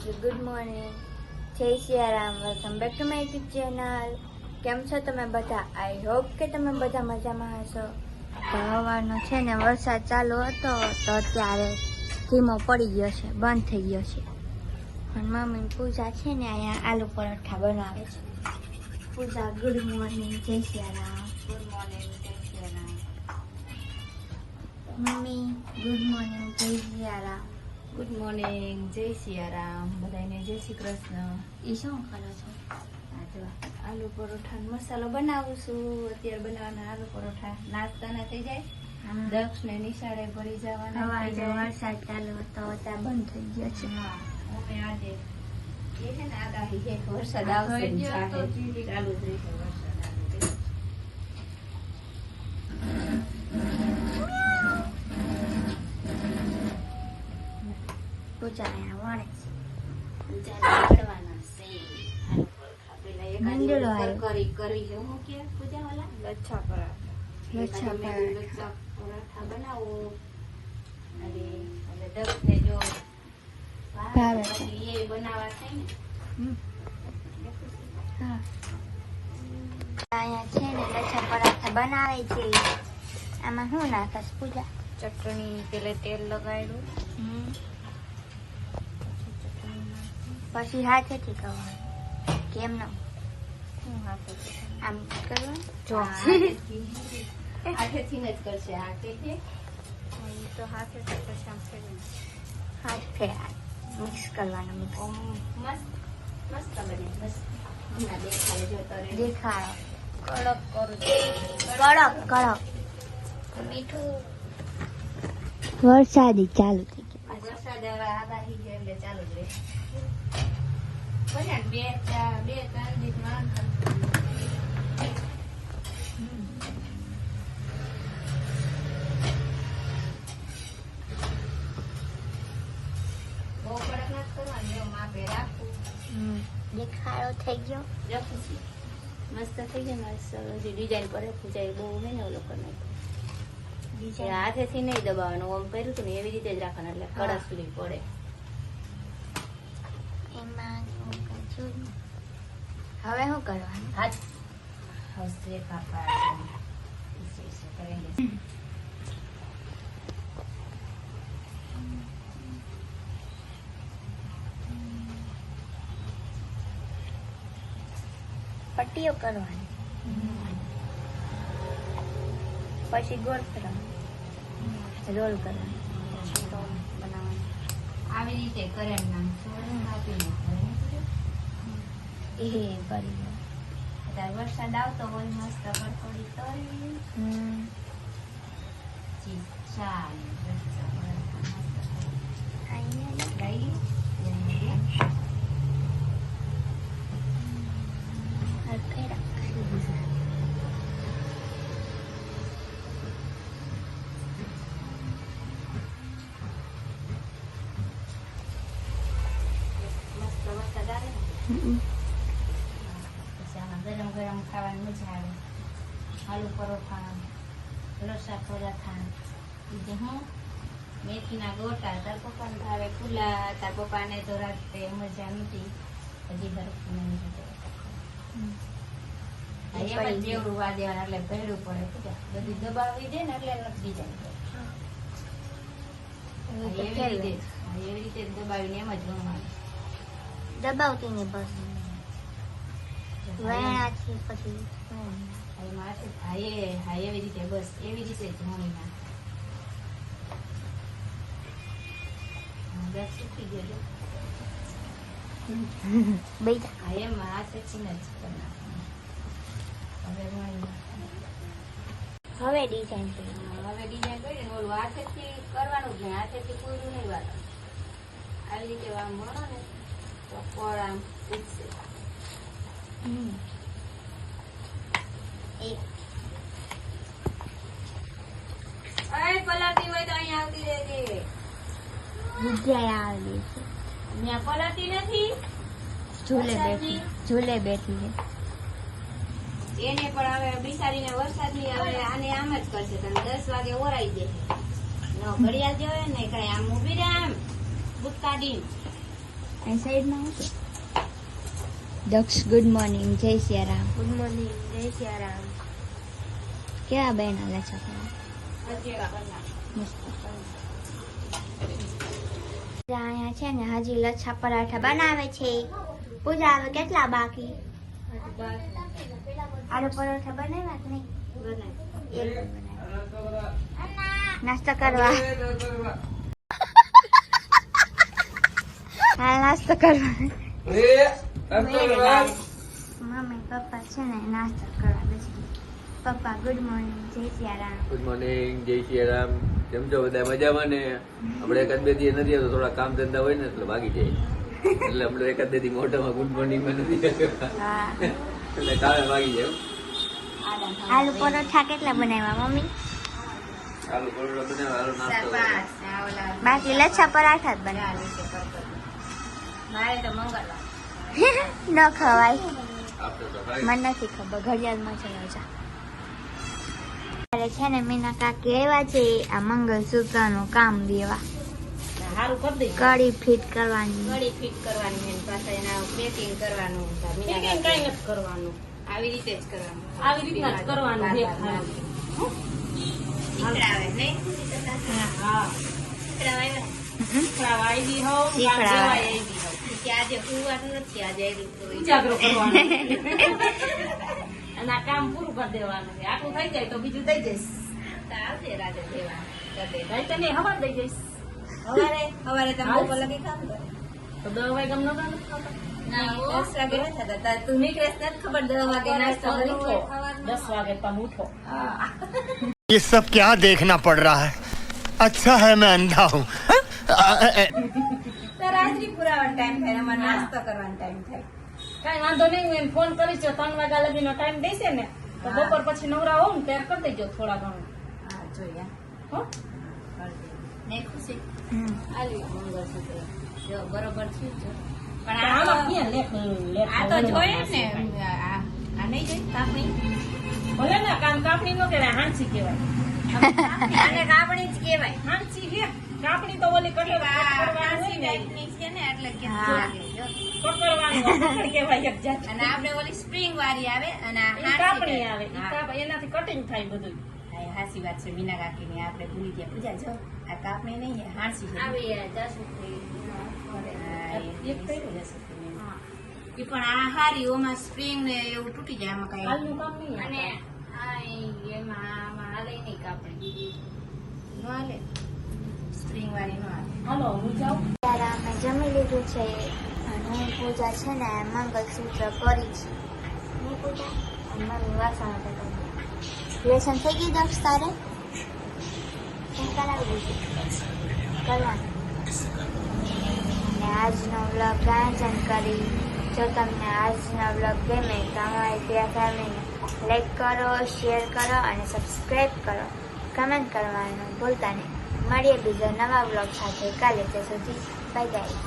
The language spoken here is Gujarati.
ગુડ મોર્નિંગ, જય Siyaram. Welcome back to my YouTube channel. કેમ છો તમે બધા? આઈ હોપ કે તમે બધા મજામાં હશો. તો સવારનો છે ને વરસાદ ચાલુ હતો તો અત્યારે ધીમો પડી ગયો છે, બંધ થઈ ગયો છે. અને મમ્મી પૂજા છે ને અહીંયા આલુ પરોઠા બનાવે છે. પૂજા ગુડ મોર્નિંગ, જય સિયારામ. ગુડ મોર્નિંગ, જય સિયારામ. મમ્મી ગુડ મોર્નિંગ, જય સિયારામ. ગુડ મોર્નિંગ, જય સિયારામ. બધાને જય શ્રી કૃષ્ણ. એ શું કરો છો? આલુ પરોઠાનો મસાલો બનાવું છું. અત્યારે બનાવવાના આલુ પરોઠા નાસ્તાના થઈ જાય. દક્ષ ને નિશાળે ભરી જવાના. સવારે વરસાદ ચાલુ હતો ત્યાં બંધ થઈ ગયો છે. હા, અમે આજે એ છે ને આગાહી છે કે વરસાદ આવશે ને ચાલુ જ રહેશે વરસાદ આવે. પૂજા અહીંયા વળે છે. પૂજાને વળવાના છે આલુ પરોઠા. પેલા મંડળો એક આવ્યો. કરી જો હું કે પૂજા વાલા લચ્છા પરાઠા. લચ્છા પરાઠા. લચ્છા પરાઠા બનાવો અને દક્ષને જો ભાવે છે. પછી એ બનાવવા થાય ને. હા. અહીંયા છે ને લચ્છા પરાઠા બનાવે છે. આમાં શું નાખસ પૂજા? ચટણી પેલે તેલ લગાવ્યું. પછી હાથેથી કરવાનું કેમ ન? હું હાથેથી આમ કરવાનું જો હાથેથી જ કરશે. હાથેથી તો હાથેથી પછી આમ ફેરવી હાથે મિક્સ કરવાનું. મિક્સ મસ્ત મસ્ત બને. મસ્ત હમણાં દેખાડે જો તરે દેખાડો. કડક કરું કડક કડક. મીઠું વરસાદી ચાલુ થઈ ગયો. વરસાદ હવે આગાહી છે એટલે ચાલુ જ રહે. પછી બે ત્રણ દિવસમાં બહુ કડક ના કરવાનું. એવું માપે રાખવું. દેખાડો થઈ ગયો. રાખું છું. મસ્ત થઈ જાય. મસ્ત હજી ડિઝાઇન પર પૂજાય બહુ હે ને ઓલો કરી નાખ્યું. એ હાથેથી નહીં દબાવવાનું. આમ કર્યું હતું ને એવી રીતે જ રાખવાનું એટલે કડક સુધી પડે. એમાં હવે શું કરવાનું? હાથ હસ્તે પાપા કરેંગે. પટ્ટીઓ કરવાની, પછી ગોળ કરવાનું, રોલ કરવાનું, રોલ બનાવવાનું. આવી રીતે કરે નાખશું. આપીને એ કરી દો. અત્યારે વરસાદ આવતો હોય મસ્ત કડકડી તરી ચા ગરમ ગરમ ખાવાની મજા આવે. આલુ પરોઠા, રસા પરાઠા, બીજું હું મેથીના ગોટા. તાર પપ્પાને ભાવે ફૂલા. તાર પપ્પાને તો રાતે મજા નથી. હજી હરખું નહીં. એમ જ જેવડું વા દેવાનું એટલે ભેડું પડે. પૂજા બધી દબાવી દે ને એટલે નથી જાય. એવી રીતે દબાવીને એમ જ ભણવાનું. દબાવતી ને બસ વેણાથી પછી એવી રીતે બસ એવી રીતે જ ભણી નાખ. શીખી ગયો. બેટા એમાં હાથેથી જ કરી નાખવાનું. હવે ભણી હવે ડિઝાઇન કરી. હવે ડિઝાઇન કરીને ઓલું હાથેથી કરવાનું જ નહીં. હાથેથી પૂરું નહીં વાળવાનું. આવી રીતે આમ ભણો ને તો ફળ આમ ઉગશે. પલાટી હોય તો અહીંયા આવતી રહેજે. વિદ્યા આવી છે. ત્યાં પલાટી નથી. ઝૂલે બેઠી છે. એને પણ હવે બિચારીને વરસાદની હવે આને આમ જ કરશે. તમે 10 વાગે ઓરાઈ દે. ઘડિયાળ જોવે ને કઈ આમ ઉભી રહે. આમ બુટ કાઢીને અહીં સાઈડમાં હું દક્ષ ગુડ મોર્નિંગ જય સિયારામ. ગુડ મોર્નિંગ જય સિયારામ. કેવા બેન હાલે છે અહીંયા છે ને હજી લચ્છા પરાઠા બનાવે છે. પૂજા હવે કેટલા બાકી? આલુ પરોઠા બનાવ્યા કે નહીં? એક બનાવ્યા. નાસ્તો કરવા હા નાસ્તો કરવા મમ્મી પપ્પા છે ને નાસ્તો કરવા બેસી. પપ્પા ગુડ મોર્નિંગ જય સિયારામ. ગુડ મોર્નિંગ જય સિયારામ. કેમ છો બધા મજામાં ને? આપણે એકાદ બે દી નથી આવતો, થોડા કામ ધંધા હોય ને એટલે ભાગી જાય, એટલે આપણે એકાદ બે દી મોઢામાં ગુડ મોર્નિંગ માં નથી આવ્યા હા એટલે કાલે ભાગી જાય. આલુ પરોઠા કેટલા બનાવ્યા મમ્મી? આલુ પરોઠા બનાવ્યા, આલુ નાસ્તો કર્યો. બાકી લચ્છા પરાઠા જ બનાવે. મારે તો મંગળવાર. ન ખવાય, આપણે તો ભાગી. મને નથી ખબર. ઘડિયાળમાં છે રજા. અરે છે ને મીના કાકી આવ્યા છે આ મંગળસૂત્રનું કામ દેવા. સારું કરી દઈ. કડી ફિટ કરવાની. ગળી ફિટ કરવાની છે, પાછા એના પેકિંગ કરવાનું. પેકિંગ કઈ નથી કરવાનું, આવી રીતે જ કરવાનું. આવી રીતના જ કરવાનું. શીખડાવે નહીં? હા, શીખડાવ આવી હોવ, શીખડાવે. જેવાય આવી હોવ. કે આજે પૂરવાનું નથી, આજે ઉજાગરો કરવાનો. અને આ કામ પૂરું કરી દેવાનું છે. આટલું થઈ જાય તો બીજું દઈ જઈશ. તો આવજે રાતે દેવા. રાતે નહીં, હવાર દઈ જઈશ. હવારે તમે બપોર લગી કામ કરો. તો 10 વાગે ગમ નતા નથી ખાતા? ના, 10 વાગે નથી થતા. તું નીકળે નથી ખબર, 10 વાગે નાસ્તો કરી ઉઠો. 10 વાગે તમે ઉઠો. ये सब क्या देखना पड़ रहा है? अच्छा है मैं अंधा हूँ. તો રાત્રિ પુરાવાનો ટાઈમ થાય, અમારે નાસ્તો કરવાનો ટાઈમ થાય. કઈ વાંધો નહીં, હું એને ફોન કરીશ. 3 વાગ્યા લગીનો ટાઈમ દેશે ને તો બપોર પછી નવરા હોવ ને ત્યારે કરી દેજો થોડા ઘણું. હા જોઈએ. હો ને ખુશી આલી મંગળસૂત્ર જો બરોબર છે જો. પણ આમાં ક્યાં લેખ આ તો જોઈએ ને. આ નહીં જોઈ કાપણી? ભલે ને કાપણી નો કહેવાય, હાંસી કહેવાય. આને કાપણી જ કહેવાય. હાંસી હે કાપણી તો ઓલી કટે હાંસી ટેકનિક છે ને, એટલે કે પકડવાનું પકડ કહેવાય એક જાત. અને આપણે ઓલી સ્પ્રિંગ વાળી આવે અને આ કાપણી આવે, એનાથી કટિંગ થાય બધું. હા, હાસી વાત છે મીના કાકીની. આપણે ભૂલી ગયા. પૂજા જો આ કાપણી નહીં, હાંસી છે. આવી એક કર્યું જશે. ઈ પણ આ હારી ઓમાં સ્પ્રિંગ ને એવું તૂટી જાય, આમાં કઈ હાલનું કામ નહીં. અને આ એમાં આમાં હાલે નહીં કાપણી, નો હાલે. સ્પ્રિંગ વાળી નો હાલે. હાલો હું જાઉં. ત્યારે અમે જમી લીધું છે અને હું પૂજા છે ને મંગળસૂત્ર કરી છે. હું પૂજા અને મમ્મી વાસણ કરી. લેસન થઈ ગઈ દક્ષ તારે? કેમ કરાવી દીધું? કરવાનું. અને આજનો વ્લોગ ગાયન કરી. જો તમને આજનો વ્લોગ ગમે તો અમારી ત્યાં ફેમિલીને લાઈક કરો, શેર કરો અને સબસ્ક્રાઈબ કરો. કમેન્ટ કરવાનું ભૂલતા નહીં. મળીએ બીજા નવા વ્લોગ સાથે કાલે. ત્યાં સુધી બાય બાય.